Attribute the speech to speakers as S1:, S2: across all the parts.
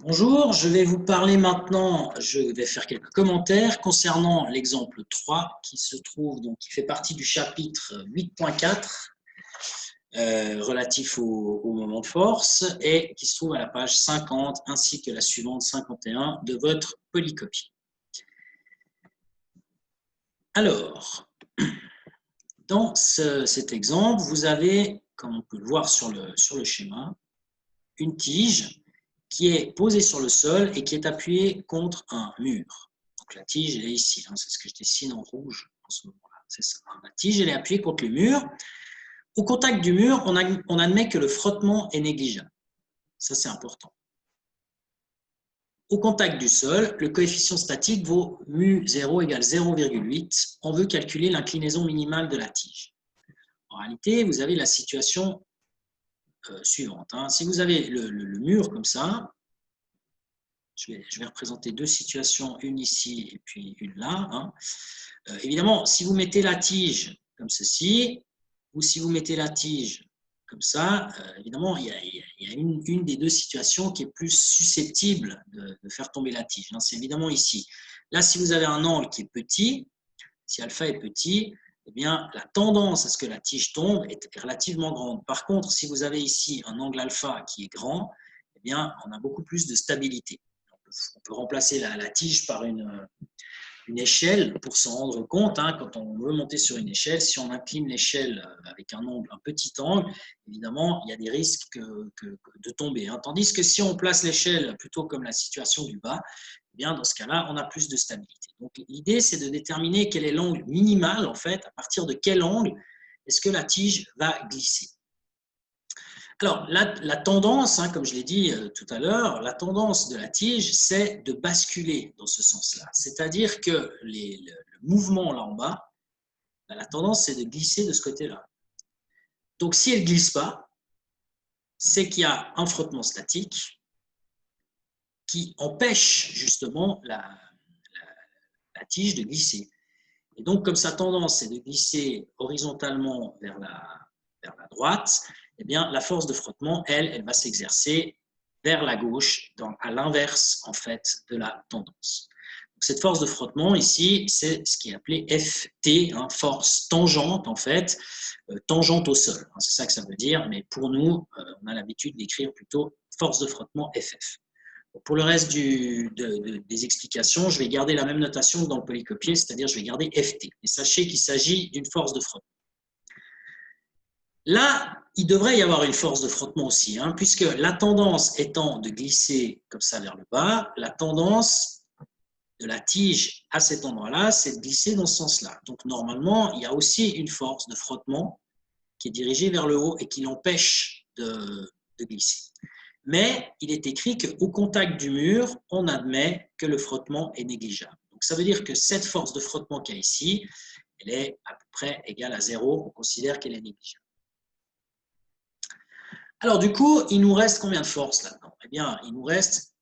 S1: Bonjour, je vais vous parler maintenant, je vais faire quelques commentaires concernant l'exemple 3 qui se trouve, donc qui fait partie du chapitre 8.4 relatif au moment de force et qui se trouve à la page 50 ainsi que la suivante 51 de votre polycopie. Alors, dans cet exemple, vous avez, comme on peut le voir sur le schéma, une tige qui est posée sur le sol et qui est appuyée contre un mur. Donc la tige, elle est ici, hein, c'est ce que je dessine en rouge en ce moment-là. C'est ça. La tige, elle est appuyée contre le mur. Au contact du mur, on admet que le frottement est négligeable. Ça, c'est important. Au contact du sol, le coefficient statique vaut mu0 égale 0,8. On veut calculer l'inclinaison minimale de la tige. En réalité, vous avez la situation suivante. Hein. Si vous avez le mur comme ça, je vais représenter deux situations, une ici et puis une là. Hein. Évidemment, si vous mettez la tige comme ceci, ou si vous mettez la tige comme ça, évidemment, il y a une des deux situations qui est plus susceptible de faire tomber la tige. Hein. C'est évidemment ici. Là, si vous avez un angle qui est petit, si alpha est petit, eh bien, la tendance à ce que la tige tombe est relativement grande. Par contre, si vous avez ici un angle alpha qui est grand, eh bien, on a beaucoup plus de stabilité. On peut remplacer la tige par une échelle pour s'en rendre compte. Hein, quand on veut monter sur une échelle, si on incline l'échelle avec un petit angle, évidemment, il y a des risques de tomber. Hein. Tandis que si on place l'échelle plutôt comme la situation du bas, eh bien, dans ce cas-là, on a plus de stabilité. Donc, l'idée, c'est de déterminer quel est l'angle minimal, en fait, à partir de quel angle est-ce que la tige va glisser. Alors, la tendance, hein, comme je l'ai dit tout à l'heure, la tendance de la tige, c'est de basculer dans ce sens-là. C'est-à-dire que le mouvement là en bas, la tendance, c'est de glisser de ce côté-là. Donc, si elle ne glisse pas, c'est qu'il y a un frottement statique qui empêche justement la tige de glisser. Et donc, comme sa tendance, c'est de glisser horizontalement vers la droite, eh bien, la force de frottement, elle va s'exercer vers la gauche, à l'inverse, en fait, de la tendance. Donc, cette force de frottement, ici, c'est ce qui est appelé FT, hein, force tangente, en fait, tangente au sol. Hein, c'est ça que ça veut dire, mais pour nous, on a l'habitude d'écrire plutôt force de frottement FF. Pour le reste des explications, je vais garder la même notation que dans le polycopier, c'est-à-dire je vais garder FT. Et sachez qu'il s'agit d'une force de frottement. Là, il devrait y avoir une force de frottement aussi, hein, puisque la tendance étant de glisser comme ça vers le bas, la tendance de la tige à cet endroit-là, c'est de glisser dans ce sens-là. Donc normalement, il y a aussi une force de frottement qui est dirigée vers le haut et qui l'empêche de glisser. Mais il est écrit qu'au contact du mur, on admet que le frottement est négligeable. Donc ça veut dire que cette force de frottement qu'il y a ici, elle est à peu près égale à 0, on considère qu'elle est négligeable. Alors du coup, il nous reste combien de forces là-dedans? Eh bien, il nous reste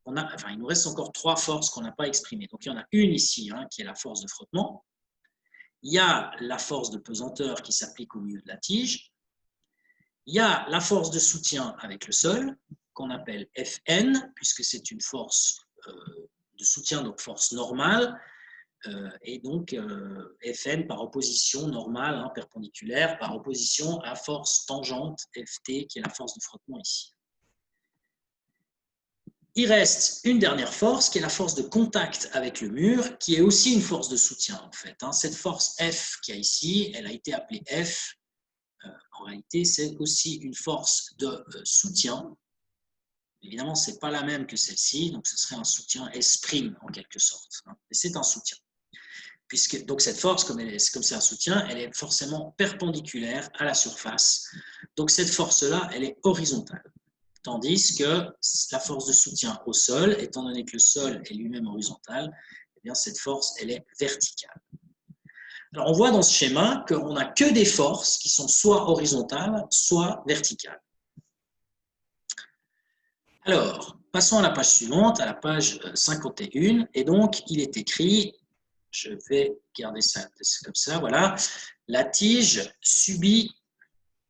S1: encore 3 forces qu'on n'a pas exprimées. Donc il y en a une ici, hein, qui est la force de frottement. Il y a la force de pesanteur qui s'applique au milieu de la tige. Il y a la force de soutien avec le sol, qu'on appelle Fn, puisque c'est une force de soutien, donc force normale, et donc Fn par opposition normale, hein, perpendiculaire, par opposition à force tangente, Ft, qui est la force de frottement ici. Il reste une dernière force, qui est la force de contact avec le mur, qui est aussi une force de soutien, en fait. Hein. Cette force F qu'il y a ici, elle a été appelée F. En réalité, c'est aussi une force de soutien. Évidemment, ce n'est pas la même que celle-ci, donc ce serait un soutien S' en quelque sorte. Hein. Mais c'est un soutien. Donc cette force, comme c'est un soutien, elle est forcément perpendiculaire à la surface. Donc cette force-là, elle est horizontale. Tandis que la force de soutien au sol, étant donné que le sol est lui-même horizontal, eh bien cette force, elle est verticale. Alors on voit dans ce schéma qu'on n'a que des forces qui sont soit horizontales, soit verticales. Alors, passons à la page suivante, à la page 51. Et donc, il est écrit, je vais garder ça comme ça, voilà. La tige subit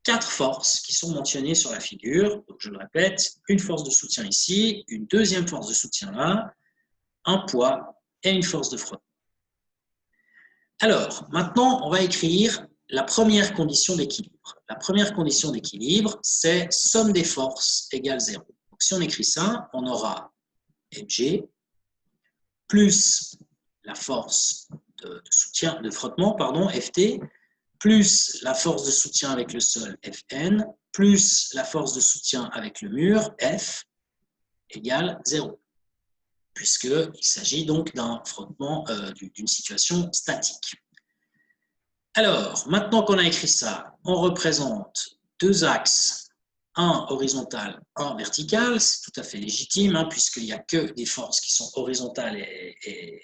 S1: 4 forces qui sont mentionnées sur la figure. Donc, je le répète, une force de soutien ici, une deuxième force de soutien là, un poids et une force de frottement. Alors, maintenant, on va écrire la première condition d'équilibre. La première condition d'équilibre, c'est somme des forces égale 0. Donc, si on écrit ça, on aura Mg plus la force de soutien, de frottement, pardon, Ft, plus la force de soutien avec le sol, Fn, plus la force de soutien avec le mur, F, égale 0, puisqu'il s'agit donc d'un frottement, d'une situation statique. Alors, maintenant qu'on a écrit ça, on représente deux axes, un horizontal, un vertical. C'est tout à fait légitime, hein, puisqu'il n'y a que des forces qui sont horizontales et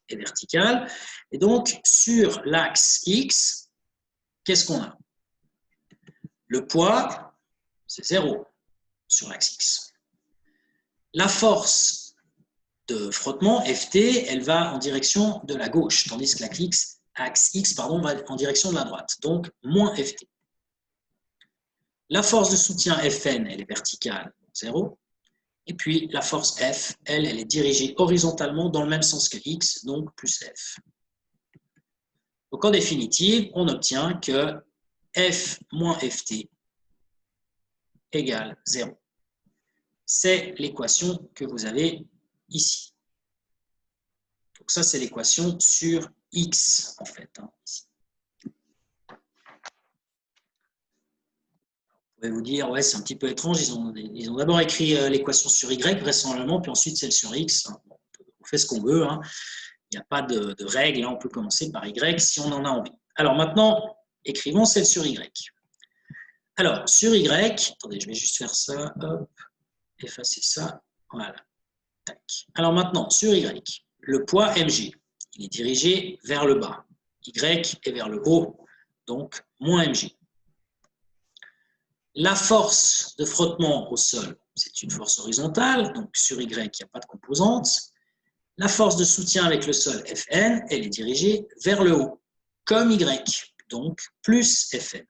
S1: verticales. Et donc, sur l'axe X, qu'est-ce qu'on a? Le poids, c'est 0 sur l'axe X. La force de frottement, Ft, elle va en direction de la gauche, tandis que l'axe X va en direction de la droite, donc moins Ft. La force de soutien Fn, elle est verticale, 0. Et puis la force F, elle est dirigée horizontalement dans le même sens que X, donc plus F. Donc en définitive, on obtient que F moins Ft égale 0. C'est l'équation que vous avez ici. Donc ça, c'est l'équation sur X, en fait. Hein, ici. Vous pouvez vous dire, ouais, c'est un petit peu étrange, ils ont d'abord écrit l'équation sur Y, vraisemblablement, puis ensuite celle sur X. Bon, on fait ce qu'on veut, hein. Il n'y a pas de règle, hein. On peut commencer par Y si on en a envie. Alors maintenant, écrivons celle sur Y. Alors, sur Y, attendez, je vais juste faire ça, hop, effacer ça, voilà. Tac. Alors maintenant, sur Y, le poids Mg, il est dirigé vers le bas. Y est vers le haut, donc moins Mg. La force de frottement au sol, c'est une force horizontale, donc sur Y, il n'y a pas de composante. La force de soutien avec le sol, Fn, elle est dirigée vers le haut, comme Y, donc plus Fn.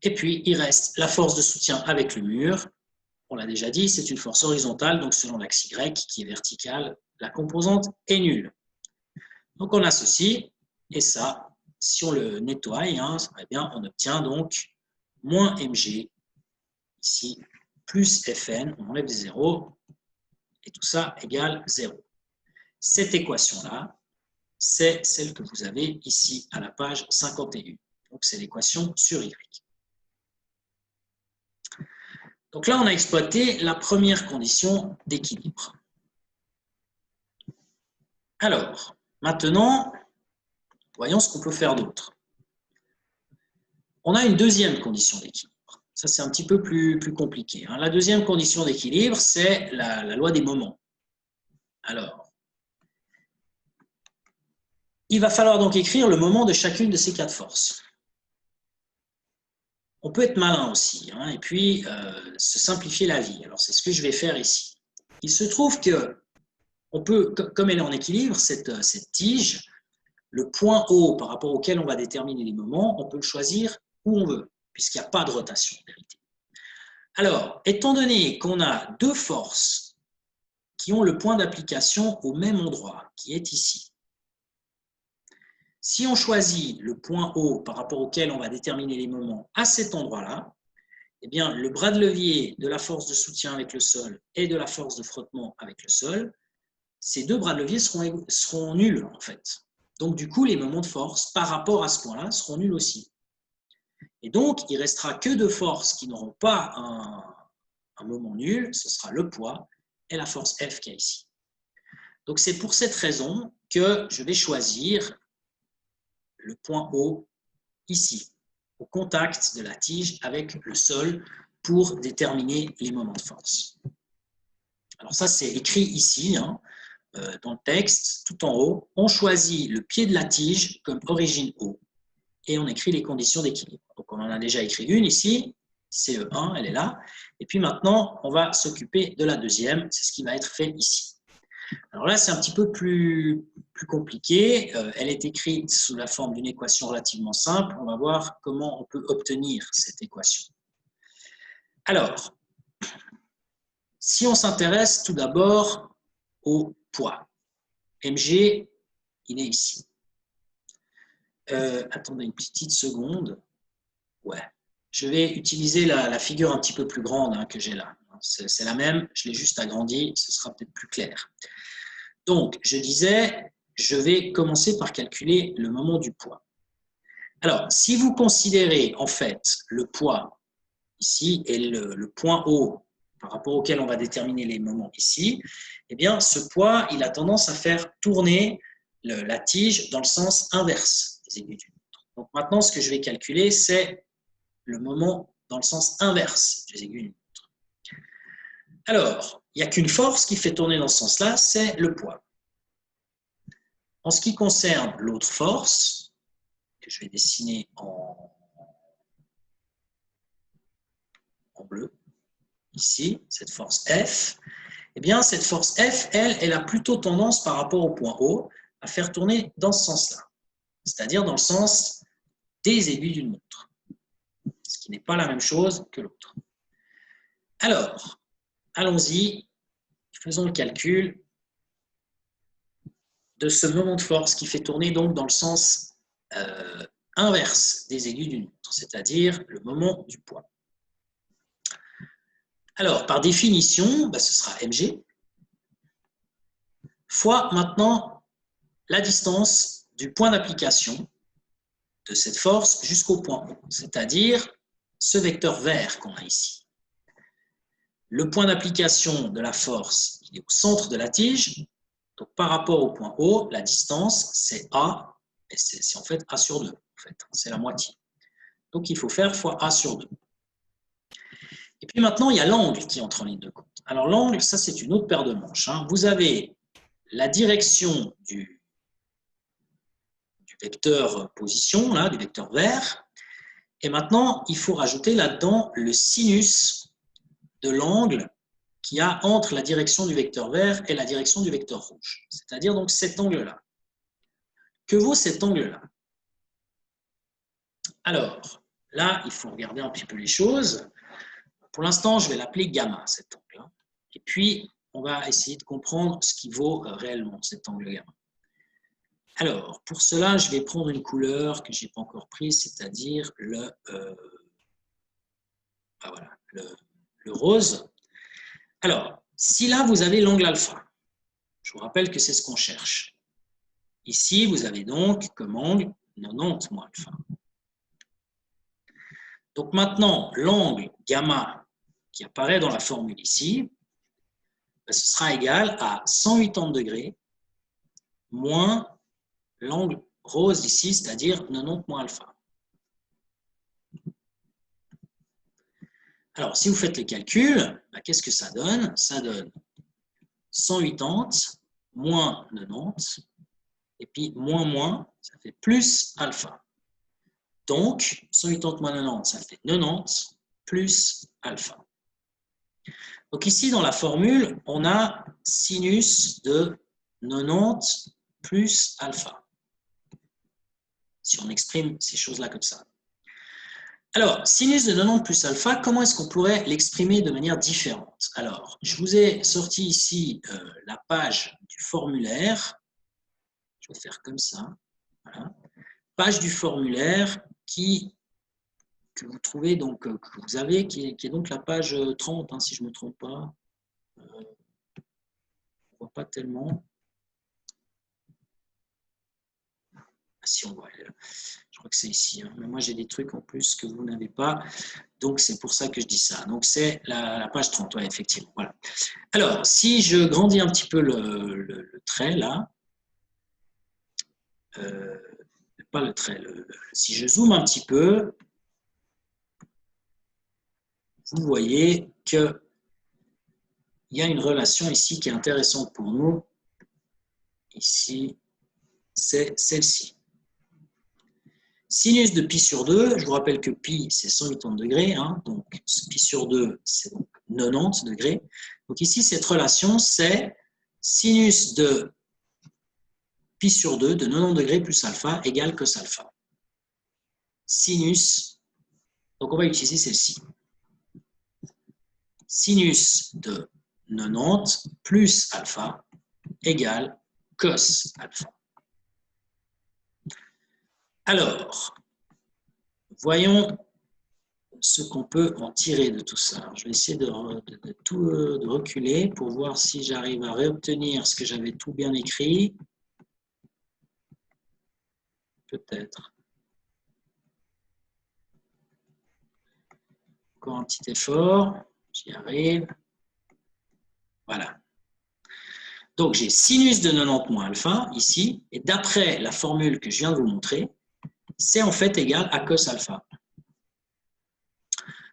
S1: Et puis, il reste la force de soutien avec le mur. On l'a déjà dit, c'est une force horizontale, donc selon l'axe Y, qui est verticale, la composante est nulle. Donc, on a ceci, et ça, si on le nettoie, hein, eh bien, on obtient donc moins Mg, ici, plus Fn, on enlève des zéros, et tout ça égale 0. Cette équation-là, c'est celle que vous avez ici à la page 51. Donc, c'est l'équation sur Y. Donc là, on a exploité la première condition d'équilibre. Alors, maintenant, voyons ce qu'on peut faire d'autre. On a une deuxième condition d'équilibre. Ça, c'est un petit peu plus compliqué. La deuxième condition d'équilibre, c'est la loi des moments. Alors, il va falloir donc écrire le moment de chacune de ces quatre forces. On peut être malin aussi, hein, et puis se simplifier la vie. Alors, c'est ce que je vais faire ici. Il se trouve que, on peut, comme elle est en équilibre, cette tige, le point haut par rapport auquel on va déterminer les moments, on peut le choisir où on veut, puisqu'il n'y a pas de rotation en vérité. Alors, étant donné qu'on a deux forces qui ont le point d'application au même endroit, qui est ici, si on choisit le point haut par rapport auquel on va déterminer les moments à cet endroit-là, eh bien, le bras de levier de la force de soutien avec le sol et de la force de frottement avec le sol, ces deux bras de levier seront nuls, en fait. Donc, du coup, les moments de force par rapport à ce point-là seront nuls aussi. Et donc, il ne restera que deux forces qui n'auront pas un moment nul, ce sera le poids et la force F qu'il y a ici. Donc, c'est pour cette raison que je vais choisir le point haut ici, au contact de la tige avec le sol pour déterminer les moments de force. Alors ça, c'est écrit ici, hein, dans le texte, tout en haut. On choisit le pied de la tige comme origine haut et on écrit les conditions d'équilibre. Donc on en a déjà écrit une ici, CE1, elle est là. Et puis maintenant, on va s'occuper de la deuxième, c'est ce qui va être fait ici. Alors là, c'est un petit peu plus compliqué. Elle est écrite sous la forme d'une équation relativement simple. On va voir comment on peut obtenir cette équation. Alors, si on s'intéresse tout d'abord au poids, mg, il est ici. Attendez une petite seconde. Ouais. Je vais utiliser la figure un petit peu plus grande que j'ai là. C'est la même, je l'ai juste agrandie, ce sera peut-être plus clair. Donc, je disais, je vais commencer par calculer le moment du poids. Alors, si vous considérez en fait le poids ici et le point haut par rapport auquel on va déterminer les moments ici, eh bien, ce poids, il a tendance à faire tourner la tige dans le sens inverse des aiguilles d'une montre. Donc maintenant, ce que je vais calculer, c'est le moment dans le sens inverse des aiguilles d'une montre. Alors, il n'y a qu'une force qui fait tourner dans ce sens-là, c'est le poids. En ce qui concerne l'autre force, que je vais dessiner en bleu, ici, cette force F, eh bien, cette force F, elle a plutôt tendance par rapport au point O à faire tourner dans ce sens-là, c'est-à-dire dans le sens des aiguilles d'une montre, ce qui n'est pas la même chose que l'autre. Alors, allons-y, faisons le calcul de ce moment de force qui fait tourner donc dans le sens inverse des aiguilles d'une montre, c'est-à-dire le moment du poids. Alors, par définition, ce sera mg, fois maintenant la distance du point d'application de cette force jusqu'au point O, c'est-à-dire ce vecteur vert qu'on a ici. Le point d'application de la force, il est au centre de la tige, donc par rapport au point O, la distance, c'est A, et c'est en fait A sur 2, en fait, c'est la moitié. Donc il faut faire fois A sur 2. Et puis maintenant, il y a l'angle qui entre en ligne de compte. Alors l'angle, ça c'est une autre paire de manches. Vous avez la direction du vecteur position, là, du vecteur vert, et maintenant, il faut rajouter là-dedans le sinus de l'angle qu'il y a entre la direction du vecteur vert et la direction du vecteur rouge, c'est-à-dire donc cet angle-là. Que vaut cet angle-là? Alors, là, il faut regarder un petit peu les choses. Pour l'instant, je vais l'appeler gamma, cet angle-là. Et puis, on va essayer de comprendre ce qui vaut réellement cet angle gamma. Alors, pour cela, je vais prendre une couleur que je n'ai pas encore prise, c'est-à-dire le rose. Alors, si là, vous avez l'angle alpha, je vous rappelle que c'est ce qu'on cherche. Ici, vous avez donc comme angle 90 moins alpha. Donc maintenant, l'angle gamma qui apparaît dans la formule ici, ce sera égal à 180 degrés moins l'angle rose ici, c'est-à-dire 90 moins alpha. Alors, si vous faites les calculs, qu'est-ce que ça donne? Ça donne 180 moins 90, et puis moins, ça fait plus alpha. Donc, 180 moins 90, ça fait 90 plus alpha. Donc ici, dans la formule, on a sinus de 90 plus alpha. Si on exprime ces choses-là comme ça. Alors, sinus de 90 plus alpha, comment est-ce qu'on pourrait l'exprimer de manière différente? Alors, je vous ai sorti ici la page du formulaire. Je vais faire comme ça. Voilà. Page du formulaire que vous trouvez, donc, que vous avez, qui est donc la page 30, si je ne me trompe pas. On ne voit pas tellement. Si on voit, je crois que c'est ici. Mais moi, j'ai des trucs en plus que vous n'avez pas. Donc, c'est pour ça que je dis ça. Donc, c'est la page 30, ouais, effectivement. Voilà. Alors, si je grandis un petit peu le trait, là, pas le trait, si je zoome un petit peu, vous voyez qu'il y a une relation ici qui est intéressante pour nous. Ici, c'est celle-ci. Sinus de pi sur 2, je vous rappelle que pi, c'est 180 degrés, donc pi sur 2, c'est donc 90 degrés. Donc ici, cette relation, c'est sinus de pi sur 2 de 90 degrés plus alpha égale cos alpha. Sinus, donc on va utiliser celle-ci. Sinus de 90 plus alpha égale cos alpha. Alors, voyons ce qu'on peut en tirer de tout ça. Je vais essayer de reculer pour voir si j'arrive à réobtenir ce que j'avais tout bien écrit. Peut-être. Encore un petit effort. J'y arrive. Voilà. Donc, j'ai sinus de 90 moins alpha, ici, et d'après la formule que je viens de vous montrer, c'est en fait égal à cos alpha.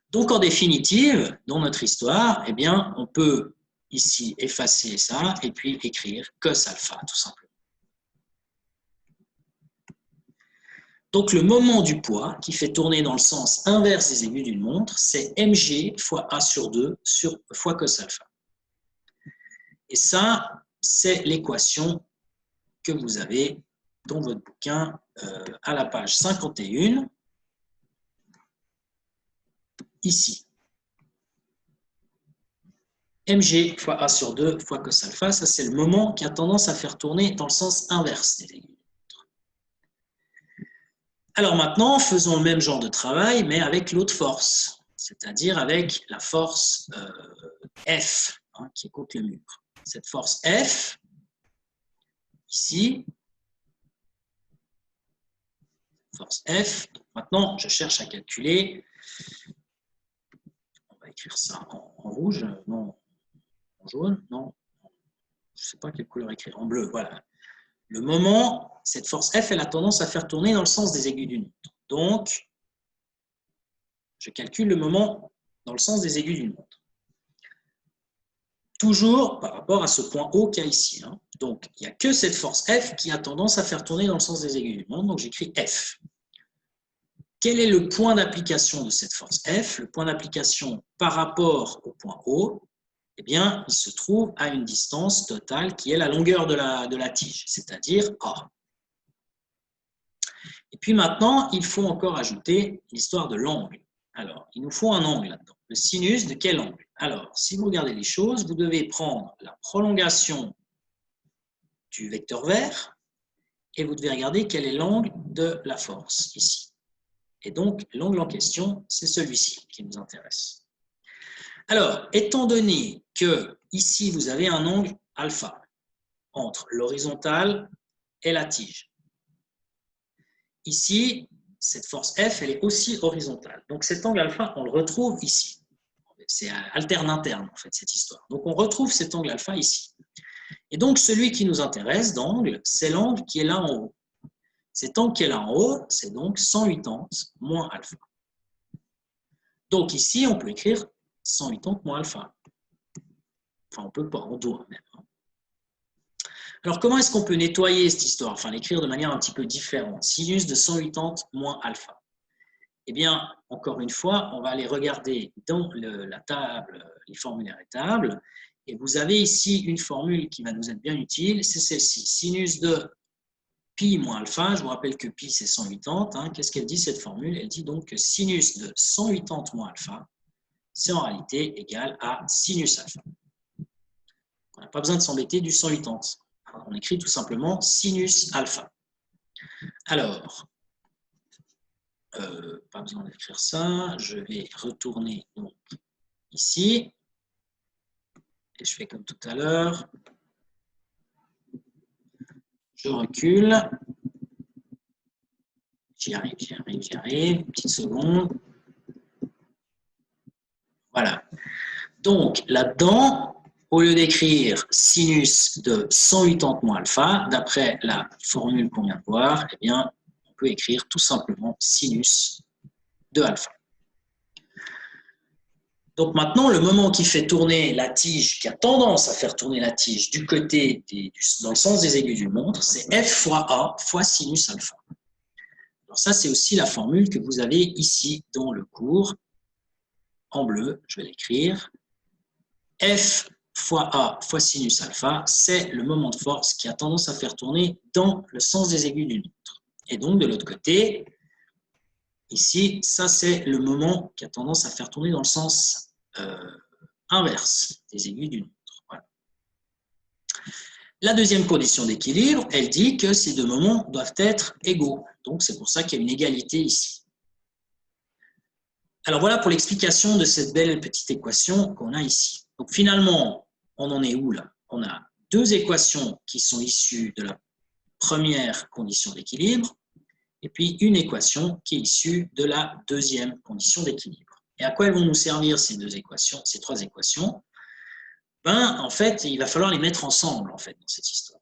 S1: Donc, en définitive, dans notre histoire, eh bien, on peut ici effacer ça et puis écrire cos alpha, tout simplement. Donc, le moment du poids qui fait tourner dans le sens inverse des aiguilles d'une montre, c'est mg fois a sur 2 fois cos alpha. Et ça, c'est l'équation que vous avez dans votre bouquin à la page 51, ici. mg fois a sur 2 fois cos alpha, ça c'est le moment qui a tendance à faire tourner dans le sens inverse des aiguilles. Alors maintenant, faisons le même genre de travail, mais avec l'autre force, c'est-à-dire avec la force F, hein, qui est contre le mur. Cette force F, ici, force F, donc maintenant je cherche à calculer, on va écrire ça en rouge, non, en jaune, non, je ne sais pas quelle couleur écrire, en bleu, voilà. Le moment, cette force F, elle a tendance à faire tourner dans le sens des aiguilles d'une montre. Donc, je calcule le moment dans le sens des aiguilles d'une montre. Toujours par rapport à ce point haut qu'il y a ici. Hein. Donc, il n'y a que cette force F qui a tendance à faire tourner dans le sens des aiguilles d'une montre. Donc, j'écris F. Quel est le point d'application de cette force F? Le point d'application par rapport au point haut, eh bien, il se trouve à une distance totale qui est la longueur de la tige, c'est-à-dire A. Et puis maintenant, il faut encore ajouter l'histoire de l'angle. Alors, il nous faut un angle là-dedans. Le sinus de quel angle? Alors, si vous regardez les choses, vous devez prendre la prolongation du vecteur vert et vous devez regarder quel est l'angle de la force ici. Et donc, l'angle en question, c'est celui-ci qui nous intéresse. Alors, étant donné que ici, vous avez un angle alpha entre l'horizontale et la tige. Ici, cette force F, elle est aussi horizontale. Donc, cet angle alpha, on le retrouve ici. C'est alterne interne, en fait, cette histoire. Donc, on retrouve cet angle alpha ici. Et donc, celui qui nous intéresse d'angle, c'est l'angle qui est là en haut. Cet angle qui est là en haut, c'est donc 180 moins alpha. Donc, ici, on peut écrire 180 moins alpha. Enfin, on peut pas, on doit même. Alors, comment est-ce qu'on peut nettoyer cette histoire? Enfin, l'écrire de manière un petit peu différente. Sinus de 180 moins alpha. Eh bien, encore une fois, on va aller regarder dans la table, les formulaires et tables. Et vous avez ici une formule qui va nous être bien utile, c'est celle-ci. Sinus de pi moins alpha. Je vous rappelle que pi, c'est 180. Hein. Qu'est-ce qu'elle dit, cette formule? Elle dit donc que sinus de 180 moins alpha, c'est en réalité égal à sinus alpha. On n'a pas besoin de s'embêter du 180. On écrit tout simplement sinus alpha. Alors, pas besoin d'écrire ça. Je vais retourner donc ici. Et je fais comme tout à l'heure. Je recule. J'y arrive. Une petite seconde. Voilà. Donc, là-dedans, au lieu d'écrire sinus de 180 moins alpha, d'après la formule qu'on vient de voir, eh bien, on peut écrire tout simplement sinus de alpha. Donc maintenant, le moment qui fait tourner la tige, qui a tendance à faire tourner la tige du côté, dans le sens des aiguilles d'une montre, c'est F fois A fois sinus alpha. Alors ça, c'est aussi la formule que vous avez ici dans le cours, en bleu, je vais l'écrire. F fois A fois sinus alpha, c'est le moment de force qui a tendance à faire tourner dans le sens des aiguilles d'une montre. Et donc, de l'autre côté, ici, ça, c'est le moment qui a tendance à faire tourner dans le sens inverse des aiguilles d'une montre. Voilà. La deuxième condition d'équilibre, elle dit que ces deux moments doivent être égaux. Donc, c'est pour ça qu'il y a une égalité ici. Alors, voilà pour l'explication de cette belle petite équation qu'on a ici. Donc, finalement, on en est où là? On a deux équations qui sont issues de la première condition d'équilibre et puis une équation qui est issue de la deuxième condition d'équilibre. Et à quoi elles vont nous servir ces deux équations, ces trois équations? Ben, en fait, il va falloir les mettre ensemble en fait, dans cette histoire.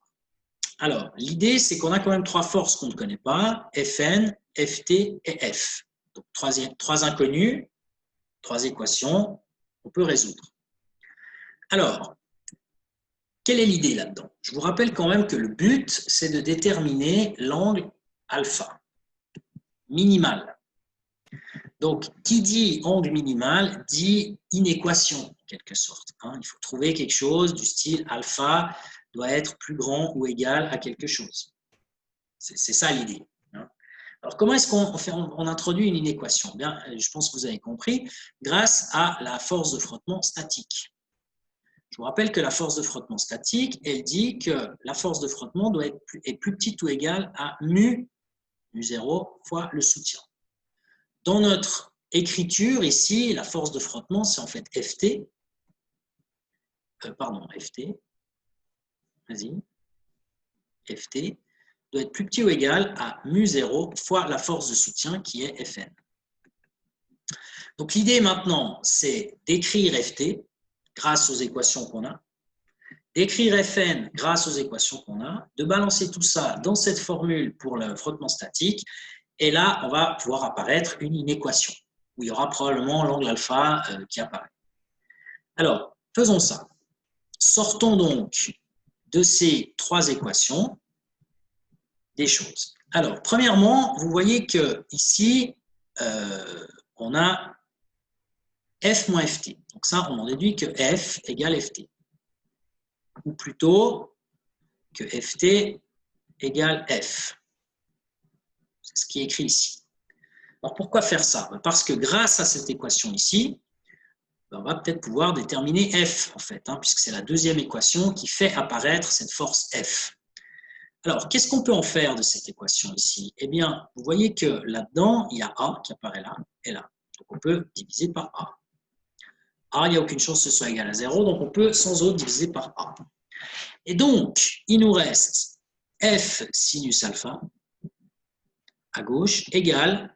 S1: Alors, l'idée, c'est qu'on a quand même trois forces qu'on ne connaît pas, Fn, Ft et F. Donc, trois inconnus, trois équations qu'on peut résoudre. Alors, quelle est l'idée là-dedans? Je vous rappelle quand même que le but, c'est de déterminer l'angle alpha, minimal. Donc, qui dit angle minimal dit inéquation, en quelque sorte. Il faut trouver quelque chose du style alpha doit être plus grand ou égal à quelque chose. C'est ça l'idée. Alors, comment est-ce qu'on introduit une inéquation? Bien, je pense que vous avez compris, grâce à la force de frottement statique. Je vous rappelle que la force de frottement statique, elle dit que la force de frottement est plus petite ou égale à mu 0 fois le soutien. Dans notre écriture, ici, la force de frottement, c'est en fait Ft. Ft. Vas-y. Ft doit être plus petit ou égal à mu 0 fois la force de soutien qui est Fn. Donc l'idée maintenant, c'est d'écrire Ft grâce aux équations qu'on a, d'écrire Fn grâce aux équations qu'on a, de balancer tout ça dans cette formule pour le frottement statique, et là, on va pouvoir apparaître une inéquation, où il y aura probablement l'angle alpha qui apparaît. Alors, faisons ça. Sortons donc de ces trois équations des choses. Alors, premièrement, vous voyez que ici, on a F moins Ft. Donc ça, on en déduit que F égale Ft. Ou plutôt que Ft égale F. C'est ce qui est écrit ici. Alors, pourquoi faire ça? Parce que grâce à cette équation ici, on va peut-être pouvoir déterminer F, en fait, puisque c'est la deuxième équation qui fait apparaître cette force F. Alors, qu'est-ce qu'on peut en faire de cette équation ici? Eh bien, vous voyez que là-dedans, il y a A qui apparaît là et là. Donc, on peut diviser par A. A, il n'y a aucune chance que ce soit égal à 0, donc on peut sans autre diviser par A. Et donc, il nous reste F sinus alpha à gauche égale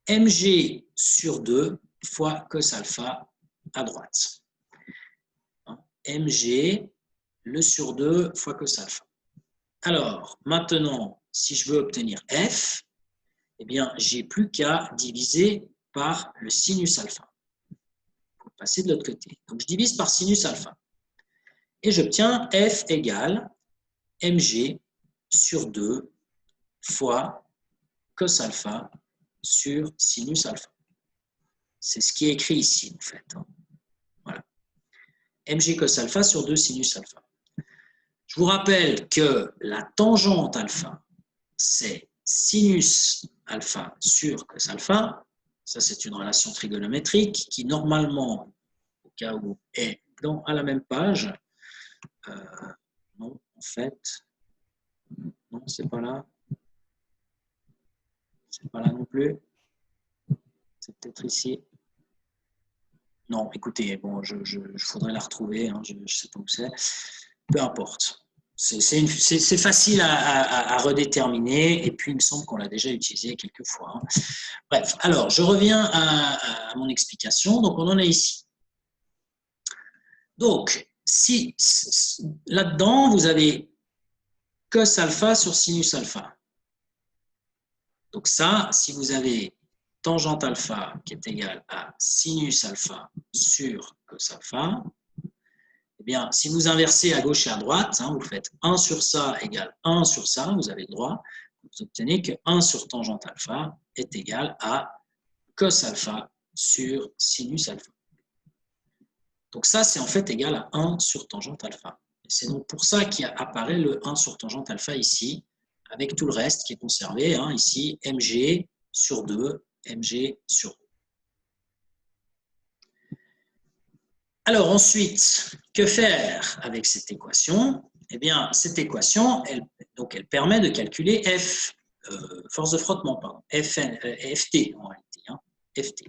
S1: mg sur 2 fois cos alpha à droite. mg, le sur 2 fois cos alpha. Alors, maintenant, si je veux obtenir f, eh bien, j'ai plus qu'à diviser par le sinus alpha. Pour passer de l'autre côté. Donc, je divise par sinus alpha. Et j'obtiens f égale mg sur 2 fois cos alpha sur sinus alpha. C'est ce qui est écrit ici, en fait. Voilà. mg cos alpha sur 2 sinus alpha. Je vous rappelle que la tangente alpha, c'est sinus alpha sur cos alpha. Ça, c'est une relation trigonométrique qui, normalement, au cas où, est à la même page. Non, en fait, non, c'est pas là. C'est pas là non plus. C'est peut-être ici. Non, écoutez, bon, je faudrait la retrouver, je ne sais pas où c'est. Peu importe. C'est facile à redéterminer, et puis il me semble qu'on l'a déjà utilisé quelques fois. Bref, alors, je reviens à mon explication. Donc, on en est ici. Donc, si là-dedans, vous avez cos alpha sur sinus alpha. Donc ça, si vous avez tangente alpha qui est égale à sinus alpha sur cos alpha, eh bien, si vous inversez à gauche et à droite, vous faites 1 sur ça égale 1 sur ça, vous avez le droit, vous obtenez que 1 sur tangente alpha est égal à cos alpha sur sinus alpha. Donc ça, c'est en fait égal à 1 sur tangente alpha. C'est donc pour ça qu'apparaît le 1 sur tangente alpha ici, avec tout le reste qui est conservé, hein, ici, mg sur 2, mg sur 2. Alors ensuite, que faire avec cette équation? Eh bien, cette équation, elle permet de calculer F, force de frottement, pardon, FT en réalité, hein, FT.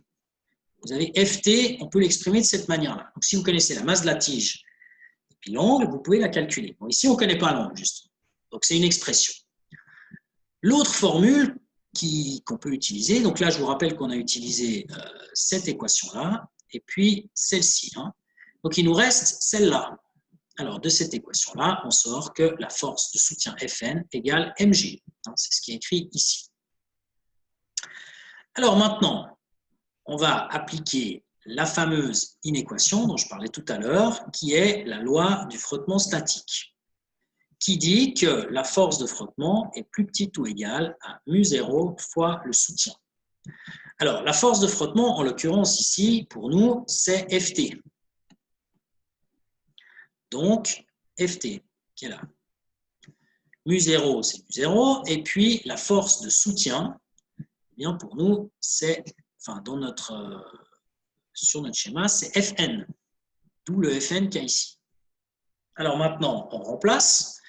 S1: Vous avez FT, on peut l'exprimer de cette manière-là. Donc si vous connaissez la masse de la tige et puis l'angle, vous pouvez la calculer. Bon, ici, on ne connaît pas l'angle, justement. Donc c'est une expression. L'autre formule qu'on peut utiliser, donc là, je vous rappelle qu'on a utilisé cette équation-là, et puis celle-ci. Hein. Donc, il nous reste celle-là. Alors, de cette équation-là, on sort que la force de soutien Fn égale mg. C'est ce qui est écrit ici. Alors maintenant, on va appliquer la fameuse inéquation dont je parlais tout à l'heure, qui est la loi du frottement statique, qui dit que la force de frottement est plus petite ou égale à mu0 fois le soutien. Alors, la force de frottement, en l'occurrence ici, pour nous, c'est Ft. Donc, Ft, qui est là. Mu0, c'est mu0. Et puis, la force de soutien, eh bien pour nous, c'est, enfin, sur notre schéma, c'est Fn. D'où le Fn qu'il y a ici. Alors maintenant, on remplace.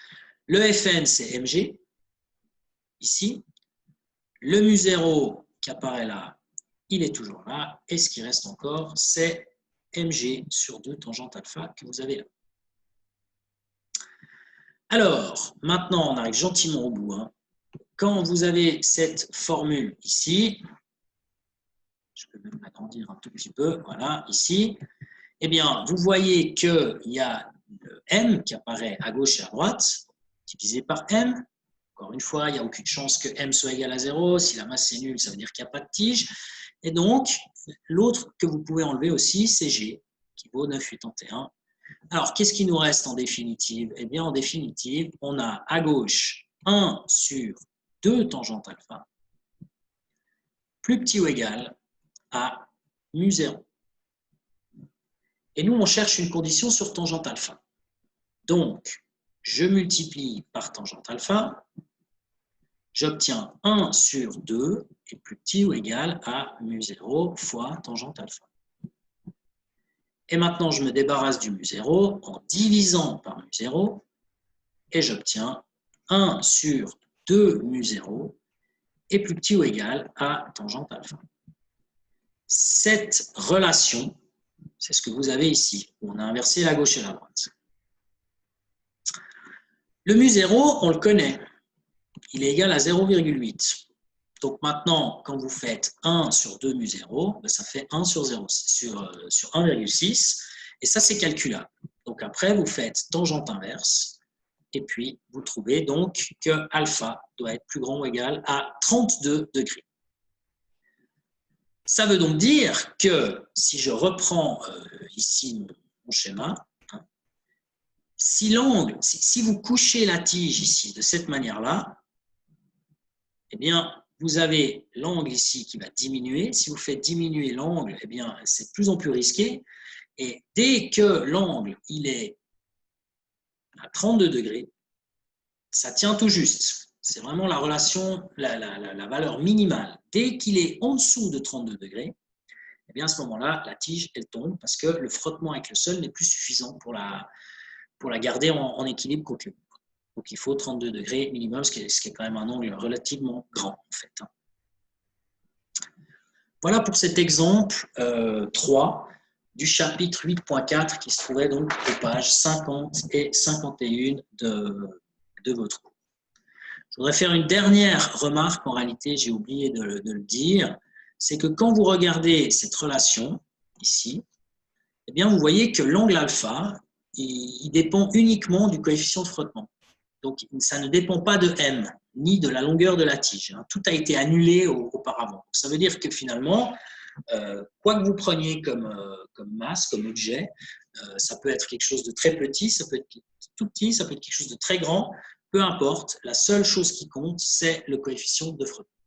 S1: Le Fn, c'est mg, ici. Le mu0 qui apparaît là, il est toujours là. Et ce qui reste encore, c'est mg sur 2 tangente alpha que vous avez là. Alors, maintenant, on arrive gentiment au bout. Hein. Quand vous avez cette formule ici, je peux même l'agrandir un tout petit peu, voilà, ici, eh bien, vous voyez qu'il y a le m qui apparaît à gauche et à droite, divisé par m. Encore une fois, il n'y a aucune chance que m soit égal à 0. Si la masse est nulle, ça veut dire qu'il n'y a pas de tige. Et donc, l'autre que vous pouvez enlever aussi, c'est g, qui vaut 9,81. Alors, qu'est-ce qui nous reste en définitive? Eh bien, en définitive, on a à gauche 1 sur 2 tangente alpha, plus petit ou égal à mu0. Et nous, on cherche une condition sur tangente alpha. Donc, je multiplie par tangente alpha, j'obtiens 1 sur 2 est plus petit ou égal à mu0 fois tangente alpha. Et maintenant, je me débarrasse du mu0 en divisant par mu0 et j'obtiens 1 sur 2 mu0 est plus petit ou égal à tangente alpha. Cette relation, c'est ce que vous avez ici. On a inversé la gauche et la droite. Le mu0, on le connaît. Il est égal à 0,8. Donc maintenant, quand vous faites 1 sur 2 mu0, ça fait 1 sur 1,6. Et ça, c'est calculable. Donc après, vous faites tangente inverse. Et puis, vous trouvez donc que alpha doit être plus grand ou égal à 32 degrés. Ça veut donc dire que, si je reprends ici mon schéma, hein, si vous couchez la tige ici de cette manière-là, eh bien, vous avez l'angle ici qui va diminuer. Si vous faites diminuer l'angle, eh bien, c'est de plus en plus risqué. Et dès que l'angle il est à 32 degrés, ça tient tout juste. C'est vraiment la relation, la valeur minimale. Dès qu'il est en dessous de 32 degrés, eh bien à ce moment-là, la tige, elle tombe parce que le frottement avec le sol n'est plus suffisant pour la garder en équilibre contre le mur. Donc il faut 32 degrés minimum, ce qui est quand même un angle relativement grand en fait. Voilà pour cet exemple 3 du chapitre 8.4 qui se trouvait donc aux pages 50 et 51 de votre cours. Je voudrais faire une dernière remarque, en réalité j'ai oublié de le dire, c'est que quand vous regardez cette relation ici, eh bien vous voyez que l'angle alpha, il dépend uniquement du coefficient de frottement. Donc ça ne dépend pas de m, ni de la longueur de la tige. Tout a été annulé auparavant. Donc, ça veut dire que finalement, quoi que vous preniez comme masse, comme objet, ça peut être quelque chose de très petit, ça peut être tout petit, ça peut être quelque chose de très grand, peu importe, la seule chose qui compte, c'est le coefficient de frottement.